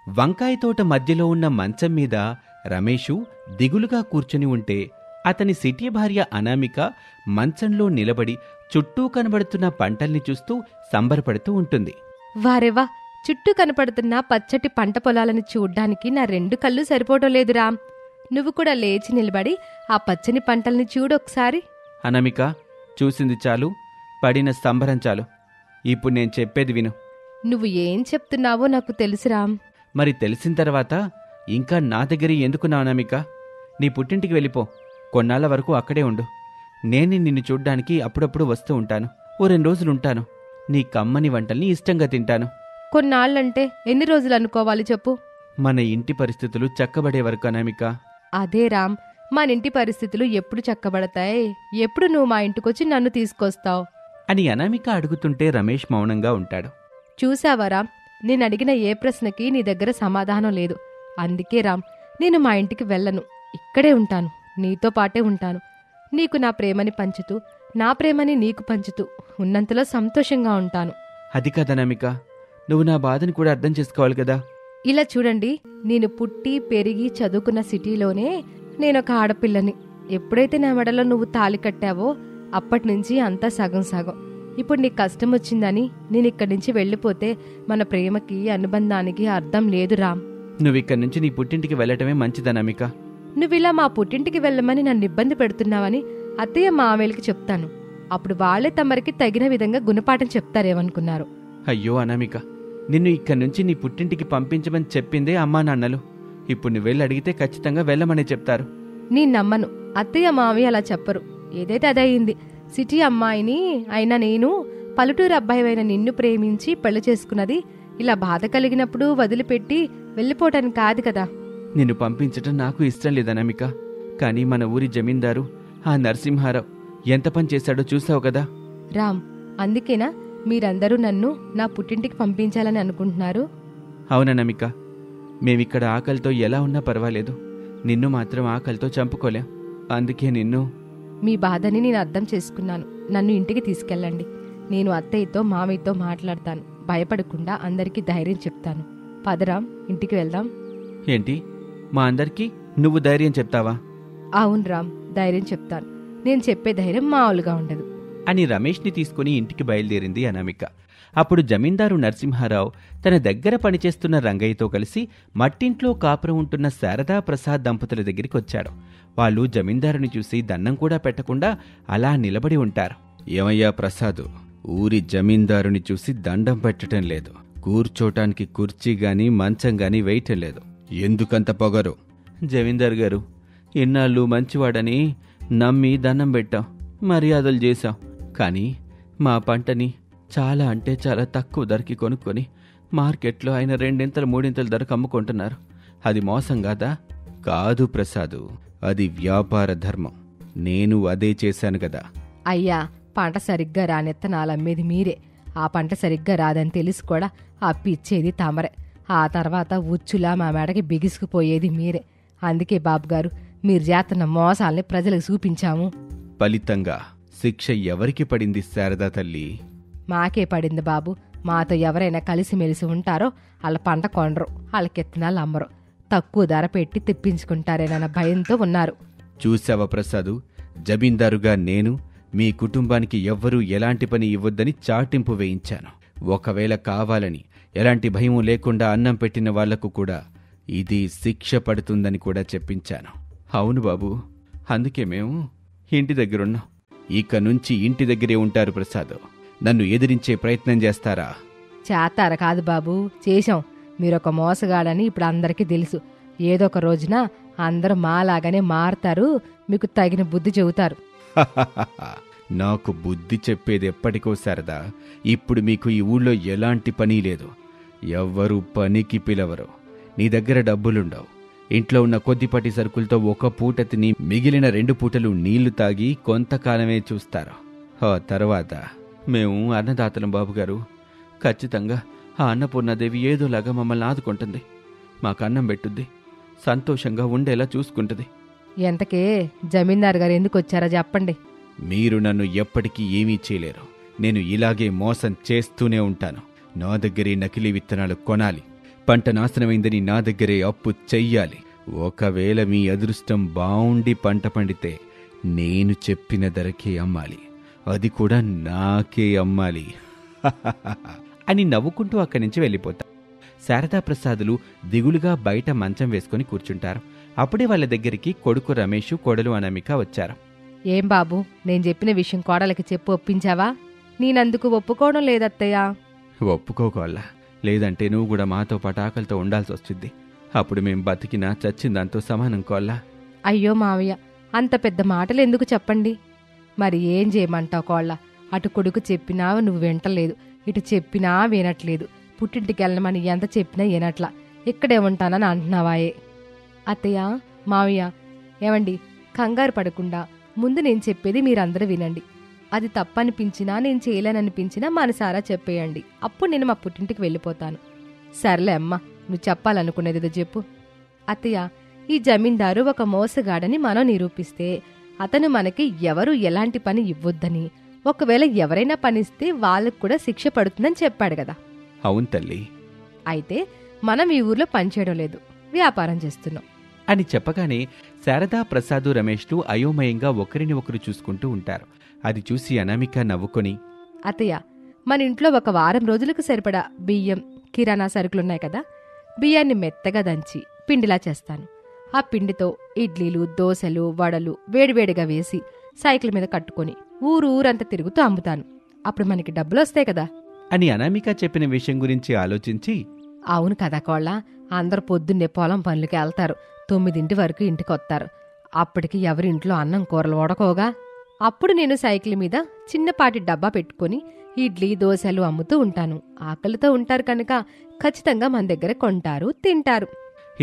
వంకాయ తోట మధ్యలో ఉన్న మంచం మీద రమేషు దిగులుగా కూర్చుని ఉంటే అతని సిటీ భార్య అనామిక మంచంలో నిలబడి చుట్టూ కనబడుతున్న పంటల్ని చూస్తూ సంబరపడుతూ ఉంటుంది. వారెవా, చుట్టూ కనపడుతున్న పచ్చటి పంట పొలాలను చూడ్డానికి నా 2 కళ్ళు సరిపోవటం లేదు రామ్. నువ్వు కూడా లేచి నిలబడి ఆ పచ్చని పంటల్ని చూడొకసారి. అనామిక, చూసింది చాలు, పడిన సంబరం చాలు. ఇప్పుడు నేను చెప్పేది విను. నువ్వు ఏం చెప్తున్నావో నాకు తెలుసు రామ్. మరి తెలిసిన తర్వాత ఇంకా నా దగ్గర ఎందుకున్నా అనామిక? నీ పుట్టింటికి వెళ్ళిపో, కొన్నాళ్ల వరకు అక్కడే ఉండు. నేనే నిన్ను చూడ్డానికి అప్పుడప్పుడు వస్తూ ఉంటాను. ఓ 2 రోజులుంటాను. నీ కమ్మని వంటల్ని ఇష్టంగా తింటాను. కొన్నాళ్ళంటే ఎన్ని రోజులు అనుకోవాలి చెప్పు? మన ఇంటి పరిస్థితులు చక్కబడే వరకు అనామిక. అదే రామ్, మనింటి పరిస్థితులు ఎప్పుడు చక్కబడతాయి? ఎప్పుడు నువ్వు మా ఇంటికొచ్చి నన్ను తీసుకొస్తావు అని అనామిక అడుగుతుంటే రమేష్ మౌనంగా ఉంటాడు. చూసావా రామ్, నేనడిగిన ఏ ప్రశ్నకి నీ దగ్గర సమాధానం లేదు. అందుకే రామ్, నేను మా ఇంటికి వెళ్ళను, ఇక్కడే ఉంటాను, నీతో పాటే ఉంటాను. నీకు నా ప్రేమని పంచుతూ, నా ప్రేమని నీకు పంచుతూ ఉన్నంతలో సంతోషంగా ఉంటాను. అది కదనామిక, నువ్వు నా బాధని కూడా అర్థం చేసుకోవాలి కదా. ఇలా చూడండి, నేను పుట్టి పెరిగి చదువుకున్న సిటీలోనే నేనొక ఆడపిల్లని. ఎప్పుడైతే నా మెడలో నువ్వు తాళి కట్టావో అప్పటినుంచి అంతా సగం సగం. ఇప్పుడు నీకు కష్టం వచ్చిందని నేనిక్కడి నుంచి వెళ్ళిపోతే మన ప్రేమకి, అనుబంధానికి అర్థం లేదు రామ్. నువ్విక్కడి నుంచి నీ పుట్టింటికి వెళ్ళటమే మంచిదనామిక. నువ్విలా మా పుట్టింటికి వెళ్ళమని నన్ను ఇబ్బంది పెడుతున్నావని అత్తయ్య మామయ్యలకి చెప్తాను. అప్పుడు వాళ్లే తమరికి తగిన విధంగా గుణపాఠం చెప్తారేమనుకున్నారు. అయ్యో అనామిక, నిన్ను ఇక్కడి నుంచి నీ పుట్టింటికి పంపించమని చెప్పిందే అమ్మా నాన్నలు. ఇప్పుడు నువ్వు వెళ్ళి అడిగితే ఖచ్చితంగా వెళ్ళమనే చెప్తారు. నీ నమ్మను, అత్తయ్య మామయ్య అలా చెప్పరు. ఏదైతే అదయింది. సిటీ అమ్మాయిని అయినా నేను పల్లెటూరు అబ్బాయివైన నిన్ను ప్రేమించి పెళ్లి చేసుకున్నది ఇలా బాధ కలిగినప్పుడు వదిలిపెట్టి వెళ్ళిపోవటానికి కాదు కదా. నిన్ను పంపించటం నాకు ఇష్టం లేదనామిక. కానీ మన ఊరి జమీందారు ఆ నరసింహారావు ఎంత పని చేశాడో చూసావు కదా. రామ్, అందుకేనా మీరందరూ నన్ను నా పుట్టింటికి పంపించాలని అనుకుంటున్నారు? అవుననామిక, మేమిక్కడ ఆకలితో ఎలా ఉన్నా పర్వాలేదు, నిన్ను మాత్రం ఆకలితో చంపుకోలేం. అందుకే నిన్ను. మీ బాధని నేను అర్థం చేసుకున్నాను. నన్ను ఇంటికి తీసుకెళ్ళండి. నేను అత్తయ్యతో మామయ్యతో మాట్లాడతాను. భయపడకుండా అందరికీ ధైర్యం చెప్తాను. పదరామ్, ఇంటికి వెళ్దాం. ఏంటి, మా అందరికీ నువ్వు ధైర్యం చెప్తావా? అవును రామ్, ధైర్యం చెప్తాను. నేను చెప్పే ధైర్యం మామూలుగా ఉండదు అని రమేష్ని తీసుకుని ఇంటికి బయలుదేరింది అనామిక. అప్పుడు జమీందారు నరసింహారావు తన దగ్గర పనిచేస్తున్న రంగయ్యతో కలిసి మట్టింట్లో కాపురం ఉంటున్న శారదా ప్రసాద్ దంపతుల దగ్గరికి వచ్చాడు. వాళ్ళు జమీందారుని చూసి దన్నం కూడా పెట్టకుండా అలా నిలబడి ఉంటారు. ఏమయ్యా ప్రసాదు, ఊరి జమీందారుని చూసి దండం పెట్టడం లేదు, కూర్చోటానికి కుర్చీ గాని మంచం గాని వేయటం లేదు, ఎందుకంత పొగరు? జమీందారు గారు, ఇన్నాళ్ళు మంచివాడని నమ్మి దండం పెట్టాం, మర్యాదలు చేశాం. కానీ మా పంటని చాలా అంటే చాలా తక్కువ ధరకి కొనుక్కొని మార్కెట్లో ఆయన 2 3 ధరకు అమ్ముకుంటున్నారు. అది మోసం కాదా? కాదు ప్రసాదు, అది వ్యాపార ధర్మం. నేను అదే చేశాను కదా. అయ్యా, పంట సరిగ్గా రానెత్తనాలమ్మేది మీరే. ఆ పంట సరిగ్గా రాదని తెలిసి కూడా అప్పిచ్చేది తమరే. ఆ తర్వాత ఉచ్చులా మా మెడకి బిగుసుకుపోయేది మీరే. అందుకే బాబుగారు, మీరు చేస్తున్న మోసాల్ని ప్రజలకు చూపించాము. ఫలితంగా శిక్ష ఎవరికి పడింది శారదా తల్లి? మాకే పడింది బాబు. మాతో ఎవరైనా కలిసిమెలిసి ఉంటారో వాళ్ళ పంట కొనరు, వాళ్ళకెత్తనాలు అమ్మరు, తక్కువ ధర పెట్టి తెప్పించుకుంటారేనన్న భయంతో ఉన్నారు. చూసావా ప్రసాదు, జమీందారుగా నేను మీ కుటుంబానికి ఎవ్వరూ ఎలాంటి పని ఇవ్వొద్దని చాటింపు వేయించాను. ఒకవేళ కావాలని ఎలాంటి భయం లేకుండా అన్నం పెట్టిన వాళ్లకు కూడా ఇది శిక్ష పడుతుందని కూడా చెప్పించాను. అవును బాబు, అందుకే మేము ఇంటి దగ్గరున్నాం. ఇక నుంచి ఇంటి దగ్గరే ఉంటారు ప్రసాద్. నన్ను ఎదిరించే ప్రయత్నం చేస్తారా? చేస్తారా కాదు బాబు, చేశాం. మీరొక మోసగాడని ఇప్పుడు అందరికీ తెలుసు. ఏదో ఒక రోజున అందరూ మాలాగానే మారతారు, మీకు తగిన బుద్ధి చెబుతారు. నాకు బుద్ధి చెప్పేది ఎప్పటికో శారదా. ఇప్పుడు మీకు ఈ ఊళ్ళో ఎలాంటి పని లేదు, ఎవ్వరూ పనికి పిలవరు. నీ దగ్గర డబ్బులుండవు. ఇంట్లో ఉన్న కొద్దిపాటి సరుకులతో ఒక పూట తిని మిగిలిన 2 పూటలు నీళ్లు తాగి కొంతకాలమే చూస్తారు. ఆ తర్వాత మేము అన్నదాతలం బాబుగారు. ఖచ్చితంగా ఆ అన్నపూర్ణాదేవి ఏదోలాగా మమ్మల్ని ఆదుకుంటుంది, మాకు అన్నం పెట్టుద్ది, సంతోషంగా ఉండేలా చూసుకుంటుంది. ఎంతకే జమీందారు గారు ఎందుకు వచ్చారో చెప్పండి. మీరు నన్ను ఎప్పటికీ ఏమీ చేయలేరు. నేను ఇలాగే మోసం చేస్తూనే ఉంటాను. నా దగ్గరే నకిలీ విత్తనాలు కొనాలి, పంట నాశనమైందని నా దగ్గరే అప్పు చెయ్యాలి. ఒకవేళ మీ అదృష్టం బావుండి పంట పండితే నేను చెప్పిన ధరకే అమ్మాలి, అది కూడా నాకే అమ్మాలి అని నవ్వుకుంటూ అక్కడి నుంచి వెళ్ళిపోతారు. శారదాప్రసాదులు దిగులుగా బయట మంచం వేసుకుని కూర్చుంటారు. అప్పుడే వాళ్ళ దగ్గరికి కొడుకు రమేష్, కోడలు అనామిక వచ్చారు. ఏం బాబు, నేను చెప్పిన విషయం కోడలకి చెప్పు ఒప్పించావా? నేనందుకు ఒప్పుకోవడం లేదత్తయ్యా. ఒప్పుకోకోల్లా, లేదంటే నువ్వు కూడా మాతో పాటు ఆకలితో ఉండాల్సి వస్తుంది. అప్పుడు మేం బతికినా చచ్చిందాంతో సమానం కోల్లా. అయ్యో మావయ్య, అంత పెద్ద మాటలు ఎందుకు చెప్పండి. మరి ఏం చేయమంటావు కోళ్ళ? అటు కొడుకు చెప్పినా నువ్వు వింటలేదు, ఇటు చెప్పినా వినట్లేదు. పుట్టింటికి వెళ్ళమని ఎంత చెప్పినా వినట్లా. ఇక్కడే ఉంటానని అంటున్నావాయే. అత్తయ్య, మావయ్య, ఏమండి, కంగారు పడకుండా ముందు నేను చెప్పేది మీరందరూ వినండి. అది తప్పనిపించినా నేను చేయలేననిపించినా మనసారా చెప్పేయండి. అప్పుడు నేను మా పుట్టింటికి వెళ్ళిపోతాను. సర్లే అమ్మా, నువ్వు చెప్పాలనుకునేదిదో చెప్పు. అత్తయ్య, ఈ జమీందారు ఒక మోసగాడని మనం నిరూపిస్తే అతను మనకి ఎవరు ఎలాంటి పని ఇవ్వొద్దని, ఒకవేళ ఎవరైనా పనిస్తే వాళ్ళకు కూడా శిక్ష పడుతుందని చెప్పాడు కదా. అవును తల్లి. అయితే మనం ఈ ఊర్లో పనిచేయడం లేదు, వ్యాపారం చేస్తున్నాం అని చెప్పగానే శారదా, ప్రసాదు, రమేష్లు అయోమయంగా ఒకరిని ఒకరు చూసుకుంటూ ఉంటారు. అది చూసి అనామిక నవ్వుకొని, అత్తయ్య, మన ఇంట్లో ఒక వారం రోజులకు సరిపడా బియ్యం, కిరాణా సరుకులున్నాయి కదా. బియ్యాన్ని మెత్తగా దంచి పిండిలా చేస్తాను. ఆ పిండితో ఇడ్లీలు, దోశలు, వడలు వేడివేడిగా వేసి సైకిల్ మీద కట్టుకొని ఊరంతా తిరుగుతూ అమ్ముతాను. అప్పుడు మనకి డబ్బులు వస్తాయి కదా అని అనామిక చెప్పిన విషయం గురించి ఆలోచించి, అవును కదా కోళ్ళ, అందరు పొద్దున్నే పొలం పనులకి వెళ్తారు, 9 వరకు ఇంటికొస్తారు. అప్పటికి ఎవరింట్లో అన్నం కూరలు వడకోగా. అప్పుడు నేను సైకిల్ మీద చిన్నపాటి డబ్బా పెట్టుకుని ఇడ్లీ, దోశలు అమ్ముతూ ఉంటాను. ఆకలితో ఉంటారు కనుక ఖచ్చితంగా మన దగ్గర కొంటారు, తింటారు.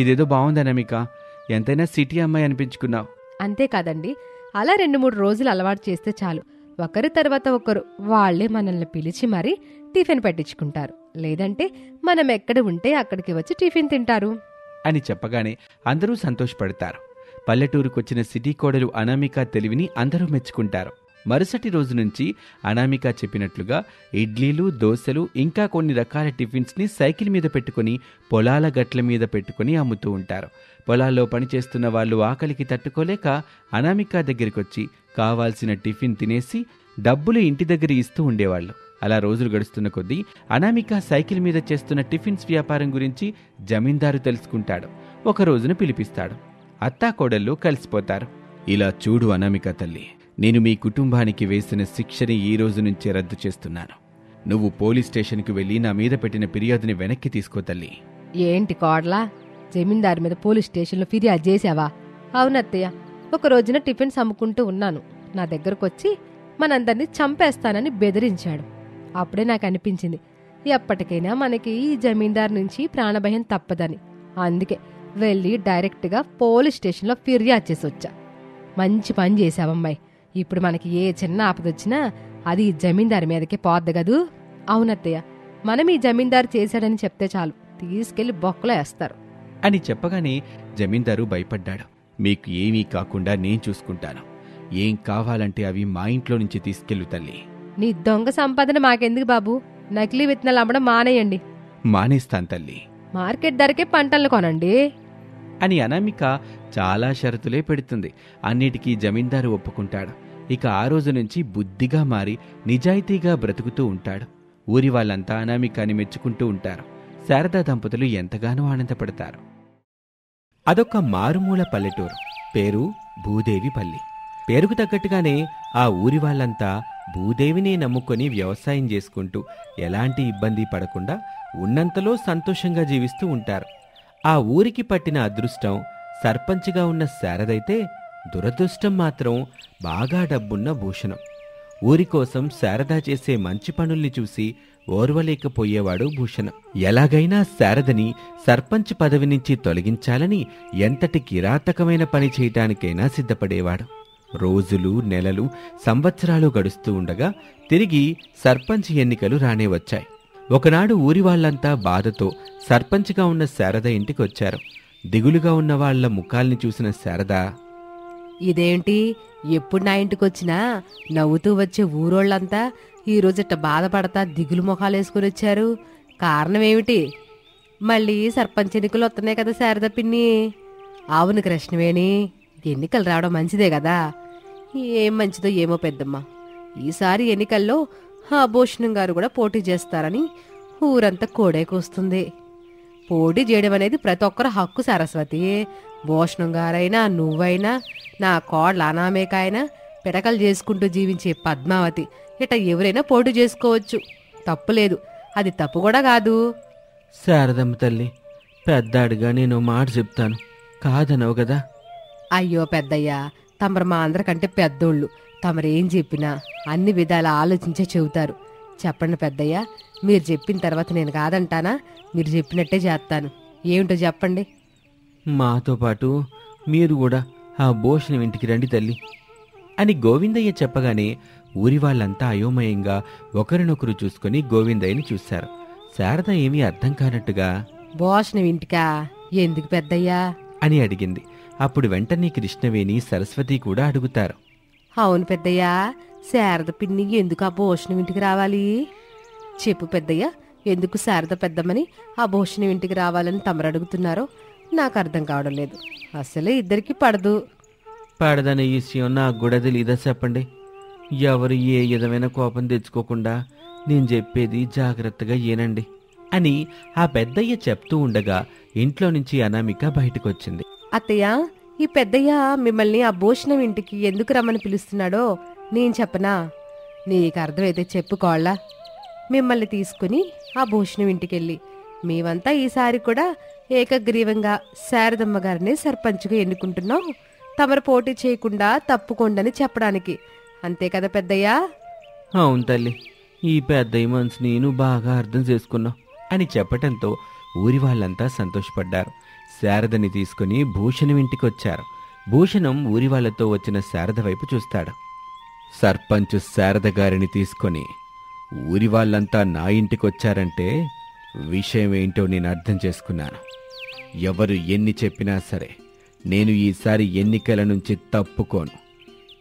ఇదేదో బాగుంది అనామిక, ఎంతైనా సిటీ అమ్మాయి అనిపించుకున్నావు. అంతేకాదండి, అలా 2-3 రోజులు అలవాటు చేస్తే చాలు, ఒకరి తర్వాత ఒకరు వాళ్లే మనల్ని పిలిచి మరీ టిఫిన్ పెట్టించుకుంటారు. లేదంటే మనం ఎక్కడ ఉంటే అక్కడికి వచ్చి టిఫిన్ తింటారు అని చెప్పగానే అందరూ సంతోషపడతారు. పల్లెటూరుకొచ్చిన సిటీ కోడలు అనామిక తెలివిని అందరూ మెచ్చుకుంటారు. మరుసటి రోజు నుంచి అనామిక చెప్పినట్లుగా ఇడ్లీలు, దోశలు ఇంకా కొన్ని రకాల టిఫిన్స్ని సైకిల్ మీద పెట్టుకుని పొలాల గట్ల మీద పెట్టుకుని అమ్ముతూ ఉంటారు. పొలాల్లో పనిచేస్తున్న వాళ్ళు ఆకలికి తట్టుకోలేక అనామిక దగ్గరికొచ్చి కావాల్సిన టిఫిన్ తినేసి డబ్బులు ఇంటి దగ్గర ఇస్తూ ఉండేవాళ్ళు. అలా రోజులు గడుస్తున్న కొద్దీ అనామిక సైకిల్ మీద చేస్తున్న టిఫిన్స్ వ్యాపారం గురించి జమీందారు తెలుసుకుంటాడు. ఒక రోజున పిలిపిస్తాడు. అత్తాకోడళ్ళు కలిసిపోతారు. ఇలా చూడు అనామిక తల్లి, నేను మీ కుటుంబానికి వేసిన శిక్షని ఈ రోజు నుంచే రద్దు చేస్తున్నాను. నువ్వు పోలీస్ స్టేషన్కి వెళ్ళి నా మీద పెట్టిన ఫిర్యాదుని వెనక్కి తీసుకో తల్లి. ఏంటి కోడలా, జమీందారు మీద పోలీస్ స్టేషన్లో ఫిర్యాదు చేశావా? అవునత్తయ్య, ఒక రోజున టిఫిన్స్ అమ్ముకుంటూ ఉన్నాను. నా దగ్గరకొచ్చి మనందరినీ చంపేస్తానని బెదిరించాడు. అప్పుడే నాకు అనిపించింది, ఎప్పటికైనా మనకి ఈ జమీందారు నుంచి ప్రాణభయం తప్పదని. అందుకే వెళ్ళి డైరెక్ట్గా పోలీస్ స్టేషన్లో ఫిర్యాదు చేసి వచ్చా. మంచి పని చేశావమ్మాయి. ఇప్పుడు మనకి ఏ చిన్న ఆపదొచ్చినా అది ఈ జమీందారు మీదకే పోద్ది కదూ. అవునత్తయ్య, మనం ఈ జమీందారు చేశాడని చెప్తే చాలు, తీసుకెళ్లి బొక్కలో వేస్తారు అని చెప్పగానే జమీందారు భయపడ్డాడు. మీకు ఏమీ కాకుండా నేను చూసుకుంటాను. ఏం కావాలంటే అవి మా ఇంట్లో నుంచి తీసుకెళ్ళు తల్లి. నీ దొంగ సంపాదన మాకెందుకు బాబు, నకిలీ విత్తనాలు అమ్మడం మానేయండి. మానేస్తాను తల్లి. మార్కెట్ ధరకే పంటలు కొనండి అని అనామిక చాలా షరతులే పెడుతుంది. అన్నిటికీ జమీందారు ఒప్పుకుంటాడు. ఇక ఆ రోజు నుంచి బుద్ధిగా మారి నిజాయితీగా బ్రతుకుతూ ఉంటాడు. ఊరి వాళ్ళంతా అనామికాని మెచ్చుకుంటూ ఉంటారు. శారదా దంపతులు ఎంతగానో ఆనందపడతారు. అదొక మారుమూల పల్లెటూరు. పేరు భూదేవిపల్లి. పేరుకు తగ్గట్టుగానే ఆ ఊరి వాళ్ళంతా భూదేవిని నమ్ముకొని వ్యవసాయం చేసుకుంటూ ఎలాంటి ఇబ్బంది పడకుండా ఉన్నంతలో సంతోషంగా జీవిస్తూ ఉంటారు. ఆ ఊరికి పట్టిన అదృష్టం సర్పంచ్గా ఉన్న శారదైతే, దురదృష్టం మాత్రం బాగా డబ్బున్న భూషణం. ఊరి కోసం శారద చేసే మంచి పనుల్ని చూసి ఓర్వలేకపోయేవాడు భూషణం. ఎలాగైనా శారదని సర్పంచ్ పదవి నుంచి తొలగించాలని ఎంతటి కిరాతకమైన పని చేయటానికైనా సిద్ధపడేవాడు. రోజులు, నెలలు, సంవత్సరాలు గడుస్తూ ఉండగా తిరిగి సర్పంచ్ ఎన్నికలు రానే వచ్చాయి. ఒకనాడు ఊరి వాళ్లంతా బాధతో సర్పంచ్గా ఉన్న శారద ఇంటికి వచ్చారు. దిగులుగా ఉన్న వాళ్ల ముఖాల్ని చూసిన శారద, ఇదేంటి, ఎప్పుడు నా ఇంటికొచ్చినా నవ్వుతూ వచ్చే ఊరోళ్ళంతా ఈరోజుట బాధపడతా దిగులు ముఖాలేసుకుని వచ్చారు? కారణమేమిటి? మళ్ళీ సర్పంచ్ ఎన్నికలు వస్తున్నాయి కదా శారద పిన్ని. అవును కృష్ణవేణి, ఎన్నికలు రావడం మంచిదే కదా. ఏం మంచిదో ఏమో పెద్దమ్మ. ఈసారి ఎన్నికల్లో ఆ భూషణం గారు కూడా పోటీ చేస్తారని ఊరంతా కోడేకొస్తుంది. పోటీ చేయడం అనేది ప్రతి ఒక్కరు హక్కు సరస్వతి. భూషణం గారైనా నువ్వైనా నా కోడల అనామేకైనా పిడకలు చేసుకుంటూ జీవించే పద్మావతి ఇట ఎవరైనా పోటీ చేసుకోవచ్చు. తప్పులేదు, అది తప్పు కూడా కాదు. శారదమ్మ తల్లి, పెద్దాడిగా నేను మాట చెప్తాను, కాదనవు కదా. అయ్యో పెద్దయ్యా, తమరు మా అందరికంటే పెద్దోళ్ళు. తమరేం చెప్పినా అన్ని విధాల ఆలోచించే చెబుతారు. చెప్పండి పెద్దయ్యా, మీరు చెప్పిన తర్వాత నేను కాదంటానా? మీరు చెప్పినట్టే చేస్తాను. ఏమిటో చెప్పండి. మాతో పాటు మీరు కూడా ఆ భూషణం ఇంటికి రండి తల్లి అని గోవిందయ్య చెప్పగానే ఊరి వాళ్ళంతా అయోమయంగా ఒకరినొకరు చూసుకుని గోవిందయ్యని చూశారు. శారద ఏమీ అర్థం కానట్టుగా భూషణం ఇంటికా? ఎందుకు పెద్దయ్యా అని అడిగింది. అప్పుడు వెంటనే కృష్ణవేణి, సరస్వతి కూడా అడుగుతారు. అవును పెద్దయ్యా, శారద పిన్ని ఎందుకు ఆ భూషణం ఇంటికి రావాలి? చెప్పు పెద్దయ్యా, ఎందుకు శారద పెద్దమ్మని ఆ భూషణం ఇంటికి రావాలని తమరు అడుగుతున్నారో నాకు అర్థం కావడం లేదు. అసలే ఇద్దరికి పడదు. పడదనే విషయం నాకు కూడా తెలీదా చెప్పండి. ఎవరు ఏ విధమైన కోపం తెచ్చుకోకుండా నేను చెప్పేది జాగ్రత్తగా ఏనండి అని ఆ పెద్దయ్య చెప్తూ ఉండగా ఇంట్లో నుంచి అనామిక బయటకొచ్చింది. అత్తయ్య, ఈ పెద్దయ్య మిమ్మల్ని ఆ భూషణం ఇంటికి ఎందుకు రమ్మని పిలుస్తున్నాడో నేను చెప్పనా? నీకు అర్థమైతే చెప్పుకోవాలా? మిమ్మల్ని తీసుకుని ఆ భూషణం ఇంటికెళ్ళి మేమంతా ఈసారి కూడా ఏకగ్రీవంగా శారదమ్మ గారిని సర్పంచ్గా ఎన్నుకుంటున్నాం, తమరు పోటీ చేయకుండా తప్పుకోండని చెప్పడానికి. అంతే కదా పెద్దయ్యా? అవును తల్లి, ఈ పెద్దయ్య మనసు నేను బాగా అర్థం చేసుకున్నావు అని చెప్పటంతో ఊరి వాళ్ళంతా సంతోషపడ్డారు. శారదని తీసుకుని భూషణం ఇంటికొచ్చారు. భూషణం ఊరి వాళ్లతో వచ్చిన శారద వైపు చూస్తాడు. సర్పంచ్ శారద గారిని తీసుకొని ఊరి వాళ్ళంతా నా ఇంటికొచ్చారంటే విషయం ఏంటో నేను అర్థం చేసుకున్నాను. ఎవరు ఎన్ని చెప్పినా సరే నేను ఈసారి ఎన్నికల నుంచి తప్పుకోను.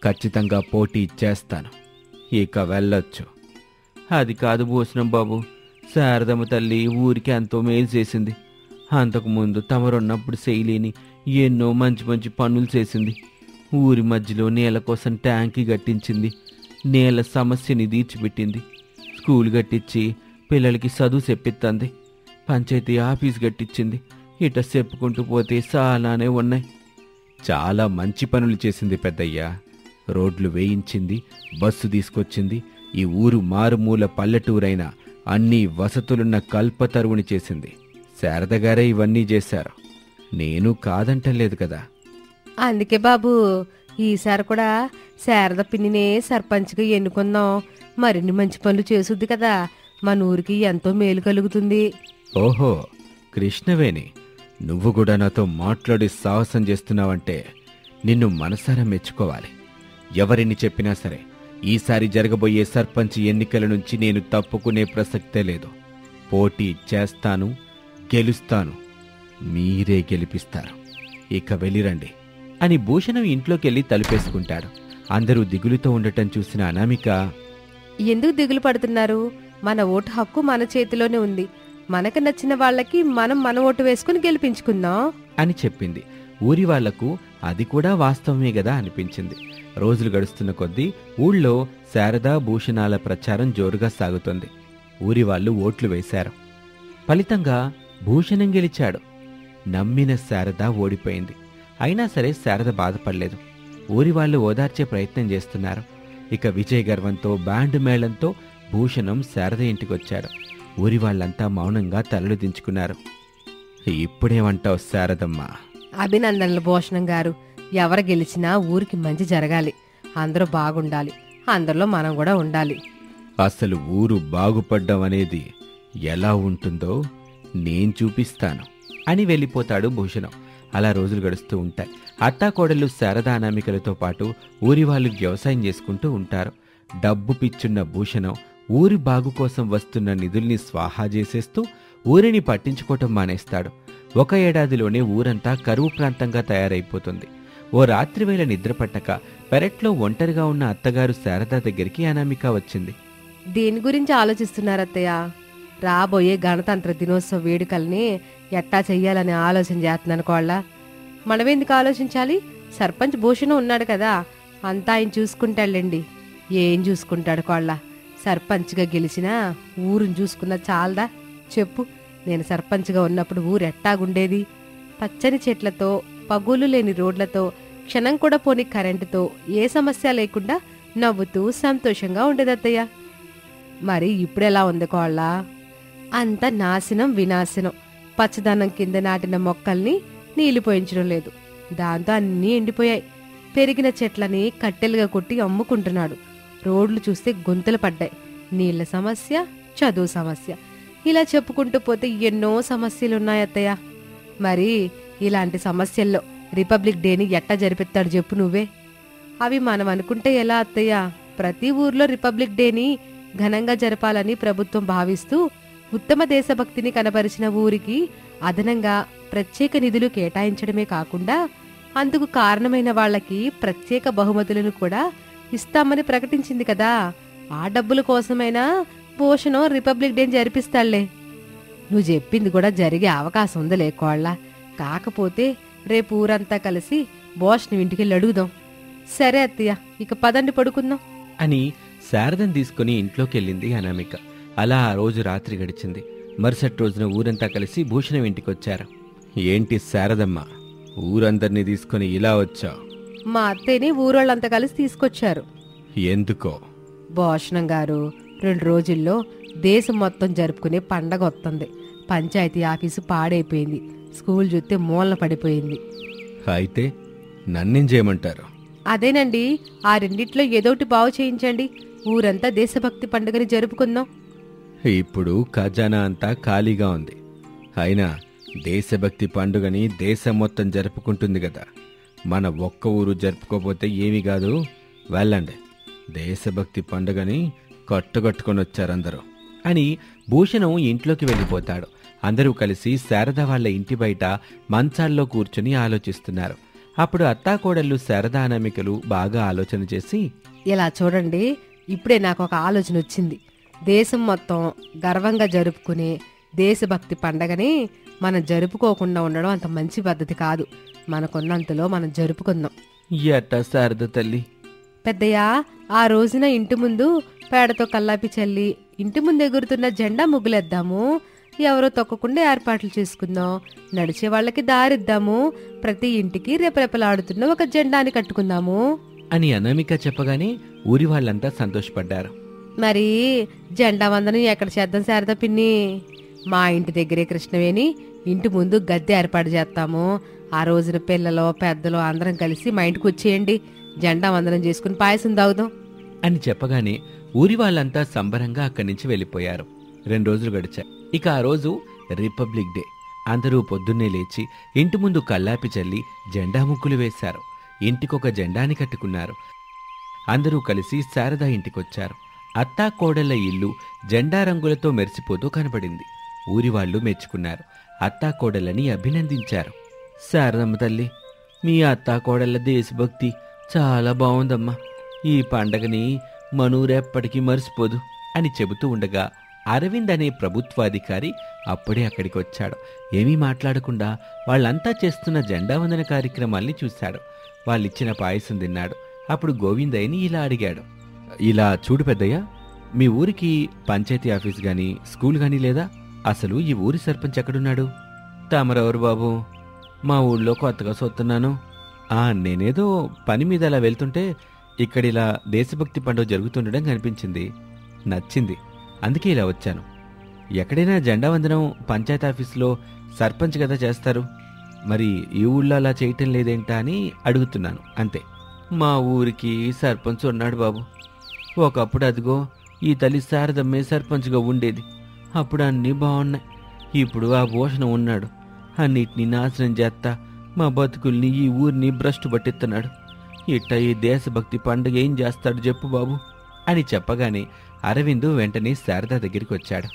ఖచ్చితంగా పోటీ చేస్తాను. ఇక వెళ్ళొచ్చు. అది కాదు భూషణం బాబు, శారదమ్మ తల్లి ఊరికి ఎంతో మేలు చేసింది. అంతకుముందు తమరున్నప్పుడు చేయలేని ఎన్నో మంచి మంచి పనులు చేసింది. ఊరి మధ్యలో నేల కోసం ట్యాంకి కట్టించింది. నేల సమస్యని తీర్చిపెట్టింది. స్కూల్ కట్టించి పిల్లలకి చదువు చెప్పిస్తుంది. పంచాయతీ ఆఫీస్ కట్టించింది. ఇట చెప్పుకుంటూ పోతే చాలానే ఉన్నాయి. చాలా మంచి పనులు చేసింది పెద్దయ్య. రోడ్లు వేయించింది, బస్సు తీసుకొచ్చింది. ఈ ఊరు మారుమూల పల్లెటూరైన అన్ని వసతులున్న కల్పతరువుని చేసింది. శారదగారే ఇవన్నీ చేశారు. నేను కాదంటలేదు కదా. అందుకే బాబు, ఈసారి కూడా శారద పిన్నినే సర్పంచ్గా ఎన్నుకుందాం. మరిన్ని మంచి పనులు చేసుద్ది కదా, మన ఊరికి ఎంతో మేలు కలుగుతుంది. ఓహో కృష్ణవేణి, నువ్వు కూడా నాతో మాట్లాడి సాహసం చేస్తున్నావంటే నిన్ను మనసారా మెచ్చుకోవాలి. ఎవరిని చెప్పినా సరే ఈసారి జరగబోయే సర్పంచ్ ఎన్నికల నుంచి నేను తప్పుకునే ప్రసక్తే లేదు. పోటీ చేస్తాను, గెలుస్తాను. మీరే గెలిపిస్తారు. ఇక వెళ్ళిరండి అని భూషణం ఇంట్లోకెళ్ళి తలుపేసుకుంటాడు. అందరూ దిగులుతో ఉండటం చూసిన అనామిక, ఎందుకు దిగులు పడుతున్నారు? మన ఓటు హక్కు మన చేతిలోనే ఉంది. మనకు నచ్చిన వాళ్ళకి మనం మన ఓటు వేసుకుని గెలిపించుకుందాం అని చెప్పింది. ఊరి వాళ్లకు అది కూడా వాస్తవమే గదా అనిపించింది. రోజులు గడుస్తున్న కొద్దీ ఊళ్ళో శారదా భూషణాల ప్రచారం జోరుగా సాగుతోంది. ఊరి వాళ్ళు ఓట్లు వేశారు. ఫలితంగా భూషణం గెలిచాడు. నమ్మిన శారద ఓడిపోయింది. అయినా సరే శారద బాధపడలేదు. ఊరి వాళ్ళు ఓదార్చే ప్రయత్నం చేస్తున్నారు. ఇక విజయ గర్వంతో బ్యాండ్ మేళంతో భూషణం శారద ఇంటికొచ్చాడు. ఊరి వాళ్ళంతా మౌనంగా తలలు దించుకున్నారు. ఇప్పుడేమంటావు శారదమ్మ? అభినందనలు భూషణం గారు. ఎవరు గెలిచినా ఊరికి మంచి జరగాలి. అందరూ బాగుండాలి. అందరిలో మనం కూడా ఉండాలి. అసలు ఊరు బాగుపడ్డం అనేది ఎలా ఉంటుందో నేను చూపిస్తాను అని వెళ్ళిపోతాడు భూషణం. అలా రోజులు గడుస్తూ ఉంటాయి. అత్తాకోడళ్ళు శారదా అనామికలతో పాటు ఊరి వాళ్ళు వ్యవసాయం చేసుకుంటూ ఉంటారు. డబ్బు పిచ్చున్న భూషణం ఊరి బాగు కోసం వస్తున్న నిధుల్ని స్వాహా చేసేస్తూ ఊరిని పట్టించుకోవటం మానేస్తాడు. ఒక ఏడాదిలోనే ఊరంతా కరువు ప్రాంతంగా తయారైపోతుంది. ఓ రాత్రివేళ నిద్రపట్టక పెరట్లో ఒంటరిగా ఉన్న అత్తగారు శారదా దగ్గరికి అనామిక వచ్చింది. దేని గురించి ఆలోచిస్తున్నారత్తయ్య? రాబోయే గణతంత్ర దినోత్సవ వేడుకల్ని ఎట్టా చెయ్యాలని ఆలోచన చేస్తున్నాను కోళ్ళ. మనమెందుకు ఆలోచించాలి? సర్పంచ్ భూషణం ఉన్నాడు కదా, అంతా ఆయన చూసుకుంటాడులేండి. ఏం చూసుకుంటాడు కోళ్ళ? సర్పంచ్గా గెలిచినా ఊరుని చూసుకున్నా చాలదా చెప్పు? నేను సర్పంచ్గా ఉన్నప్పుడు ఊరు ఎట్టాగుండేది? పచ్చని చెట్లతో, పగులు లేని రోడ్లతో, క్షణం కూడా పోని కరెంటుతో, ఏ సమస్య లేకుండా నవ్వుతూ సంతోషంగా ఉండేదత్తయ్య. మరి ఇప్పుడెలా ఉంది కోళ్ళ? అంత నాశనం వినాశనం. పచ్చదనం కింద నాటిన మొక్కల్ని నీళ్లు పోయించడం లేదు, దాంతో అన్నీ ఎండిపోయాయి. పెరిగిన చెట్లని కట్టెలుగా కొట్టి అమ్ముకుంటున్నాడు. రోడ్లు చూస్తే గొంతులు పడ్డాయి. నీళ్ల సమస్య, చదువు సమస్య, ఇలా చెప్పుకుంటూ పోతే ఎన్నో సమస్యలున్నాయత్తయ్య. మరి ఇలాంటి సమస్యల్లో రిపబ్లిక్ డేని ఎట్టా జరిపిస్తాడు చెప్పు నువ్వే? అవి మనం అనుకుంటే ఎలా అత్తయ్య? ప్రతి ఊర్లో రిపబ్లిక్ డేని ఘనంగా జరపాలని ప్రభుత్వం భావిస్తూ ఉత్తమ దేశభక్తిని కనబరిచిన ఊరికి అదనంగా ప్రత్యేక నిధులు కేటాయించడమే కాకుండా అందుకు కారణమైన వాళ్లకి ప్రత్యేక బహుమతులను కూడా ఇస్తామని ప్రకటించింది కదా. ఆ డబ్బుల కోసమైనా భూషణం రిపబ్లిక్ డే జరిపిస్తాళ్లే. నువ్వు చెప్పింది కూడా జరిగే అవకాశం ఉందిలే కోళ్ళ. కాకపోతే రేపు ఊరంతా కలిసి భూషణం ఇంటికెళ్ళి అడుగుదాం. సరే అత్తయ్య, ఇక పదండి పడుకుందాం అని శారదను తీసుకుని ఇంట్లోకెళ్ళింది అనామిక. అలా ఆ రోజు రాత్రి గడిచింది. మరుసటి రోజున ఊరంతా కలిసి భూషణం ఇంటికొచ్చారు. ఏంటి శారదమ్మ, ఊరందరినీ తీసుకుని ఇలా వచ్చావు? మా అత్తయ్యని ఊరోళ్ళంతా కలిసి తీసుకొచ్చారు. ఎందుకో? భూషణం గారు, 2 రోజుల్లో దేశం మొత్తం జరుపుకునే పండగ వస్తుంది. పంచాయతీ ఆఫీసు పాడైపోయింది, స్కూల్ చూస్తే మూలన పడిపోయింది. అయితే నన్నేం చేయమంటారు? అదేనండి, ఆ రెండిట్లో ఏదోటి బాగు చేయించండి. ఊరంతా దేశభక్తి పండుగని జరుపుకుందాం. ఇప్పుడు ఖజానా అంతా ఖాళీగా ఉంది. అయినా దేశభక్తి పండుగని దేశం మొత్తం జరుపుకుంటుంది కదా, మన ఒక్క ఊరు జరుపుకోపోతే ఏమీ కాదు. వెళ్ళండి, దేశభక్తి పండుగని కట్టుకట్టుకొని వచ్చారందరూ అని భూషణం ఇంట్లోకి వెళ్ళిపోతాడు. అందరూ కలిసి శారద వాళ్ళ ఇంటి బయట మంచాల్లో కూర్చుని ఆలోచిస్తున్నారు. అప్పుడు అత్తాకోడళ్ళు శారదా అనామికలు బాగా ఆలోచన చేసి, ఇలా చూడండి, ఇప్పుడే నాకు ఒక ఆలోచన వచ్చింది. దేశం మొత్తం గర్వంగా జరుపుకునే దేశభక్తి పండగని మనం జరుపుకోకుండా ఉండడం అంత మంచి పద్ధతి కాదు. మనకున్నంతలో మనం జరుపుకుందాం. ఎట్టా శారద తల్లి? పెద్దయ్య, ఆ రోజున ఇంటి ముందు పేడతో కల్లాపి చల్లి ఇంటి ముందు ఎగురుతున్న జెండా ముగ్గులేద్దాము. ఎవరో తొక్కకుండా ఏర్పాట్లు చేసుకుందాం. నడిచే వాళ్ళకి దారిద్దాము. ప్రతి ఇంటికి రెపరెపలాడుతున్న ఒక జెండాని కట్టుకుందాము అని అనామిక చెప్పగానే ఊరి వాళ్ళంతా సంతోషపడ్డారు. మరి జెండా వందనం ఎక్కడ చేద్దాం శారదా పిన్ని? మా ఇంటి దగ్గరే కృష్ణవేణి ఇంటి ముందు గద్దె ఏర్పాటు చేస్తాము. ఆ రోజున పిల్లలు పెద్దలు అందరం కలిసి మా ఇంటికి వచ్చేయండి. జెండా వందనం చేసుకుని పాయసం తాగుదాం అని చెప్పగానే ఊరి వాళ్ళంతా సంబరంగా అక్కడి నుంచి వెళ్ళిపోయారు. 2 రోజులు గడిచాయి. ఇక ఆ రోజు రిపబ్లిక్ డే. అందరూ పొద్దున్నే లేచి ఇంటి ముందు కల్లాపి చల్లి జెండా ముగ్గులు వేశారు. ఇంటికొక జెండాని కట్టుకున్నారు. అందరూ కలిసి శారద ఇంటికొచ్చారు. అత్తా కోడళ్ల ఇల్లు జెండా రంగులతో మెరిసిపోతూ కనబడింది. ఊరివాళ్లు మెచ్చుకున్నారు. అత్తా కోడళ్ళని అభినందించారు. శారదమ్మ తల్లి, మీ అత్తా కోడళ్ల దేశభక్తి చాలా బావుందమ్మా. ఈ పండగని మనూరెప్పటికీ మరిసిపోదు అని చెబుతూ ఉండగా అరవింద్ అనే ప్రభుత్వాధికారి అప్పుడే అక్కడికొచ్చాడు. ఏమీ మాట్లాడకుండా వాళ్ళంతా చేస్తున్న జెండా వందన కార్యక్రమాల్ని చూశాడు. వాళ్ళిచ్చిన పాయసం తిన్నాడు. అప్పుడు గోవిందయ్యని ఇలా అడిగాడు. ఇలా చూడు పెద్దయ్య, మీ ఊరికి పంచాయతీ ఆఫీస్ గాని స్కూల్ గాని లేదా? అసలు ఈ ఊరి సర్పంచ్ ఎక్కడున్నాడు? తమరెవరు బాబు? మా ఊళ్ళో కొత్తగా సొత్తున్నాను. నేనేదో పని మీద అలా వెళ్తుంటే ఇక్కడిలా దేశభక్తి పండుగ జరుగుతుండడం కనిపించింది, నచ్చింది, అందుకే ఇలా వచ్చాను. ఎక్కడైనా జెండా వందనం పంచాయతీ ఆఫీసులో సర్పంచ్ కదా చేస్తారు, మరి ఈ ఊళ్ళో అలా చేయటం లేదేంటా అని అడుగుతున్నాను అంతే. మా ఊరికి సర్పంచ్ ఉన్నాడు బాబు. ఒకప్పుడు అదిగో ఈ తల్లి శారదమ్మే సర్పంచ్గా ఉండేది. అప్పుడు అన్నీ బాగున్నాయి. ఇప్పుడు ఆ భూషణం ఉన్నాడు, అన్నిటినీ నాశనం చేస్తా మా బతుకుల్ని ఈ ఊరిని భ్రష్టు పట్టిస్తున్నాడు. ఇట్ట ఈ దేశభక్తి పండుగ ఏం చేస్తాడు చెప్పు బాబు అని చెప్పగానే అరవింద్ వెంటనే శారద దగ్గరికి వచ్చాడు.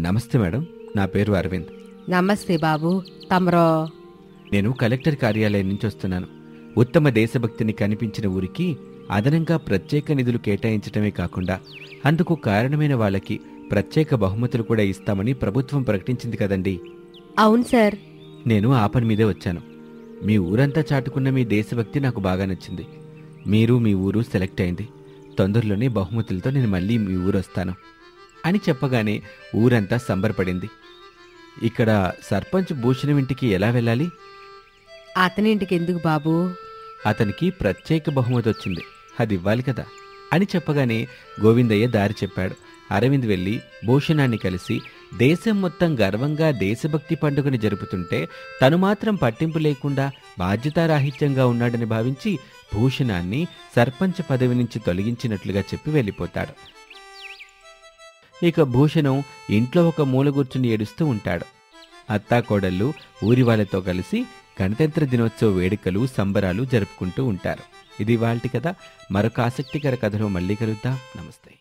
నమస్తే మేడం, నా పేరు అరవింద్. నమస్తే బాబు. తమరో? నేను కలెక్టర్ కార్యాలయం నుంచి వస్తున్నాను. ఉత్తమ దేశభక్తిని కనిపించిన ఊరికి అదనంగా ప్రత్యేక నిధులు కేటాయించడమే కాకుండా అందుకు కారణమైన వాళ్ళకి ప్రత్యేక బహుమతులు కూడా ఇస్తామని ప్రభుత్వం ప్రకటించింది కదండి. అవును సార్. నేను ఆ పని మీదే వచ్చాను. మీ ఊరంతా చాటుకున్న మీ దేశభక్తి నాకు బాగా నచ్చింది. మీరు మీ ఊరు సెలెక్ట్ అయింది. తొందరలోనే బహుమతులతో నేను మళ్ళీ మీ ఊరు వస్తాను అని చెప్పగానే ఊరంతా సంబరపడింది. ఇక్కడ సర్పంచ్ భూషణం ఇంటికి ఎలా వెళ్ళాలి? అతని ఇంటికి ఎందుకు బాబూ? అతనికి ప్రత్యేక బహుమతి వచ్చింది, అది ఇవ్వాలి కదా అని చెప్పగానే గోవిందయ్య దారి చెప్పాడు. అరవింద్ వెళ్ళి భూషణాన్ని కలిసి దేశం మొత్తం గర్వంగా దేశభక్తి పండుగని జరుపుతుంటే తను మాత్రం పట్టింపు లేకుండా బాధ్యతారాహిత్యంగా ఉన్నాడని భావించి భూషణాన్ని సర్పంచ్ పదవి నుంచి తొలగించినట్లుగా చెప్పి వెళ్ళిపోతాడు. ఇక భూషణం ఇంట్లో ఒక మూల కూర్చుని ఏడుస్తూ ఉంటాడు. అత్తాకోడళ్ళు ఊరి వాళ్ళతో కలిసి గణతంత్ర దినోత్సవ వేడుకలు సంబరాలు జరుపుకుంటూ ఉంటారు. ఇది ఇవాల్టి కథ. మరొక ఆసక్తికర కథలో మళ్ళీ కలుద్దాం. నమస్తే.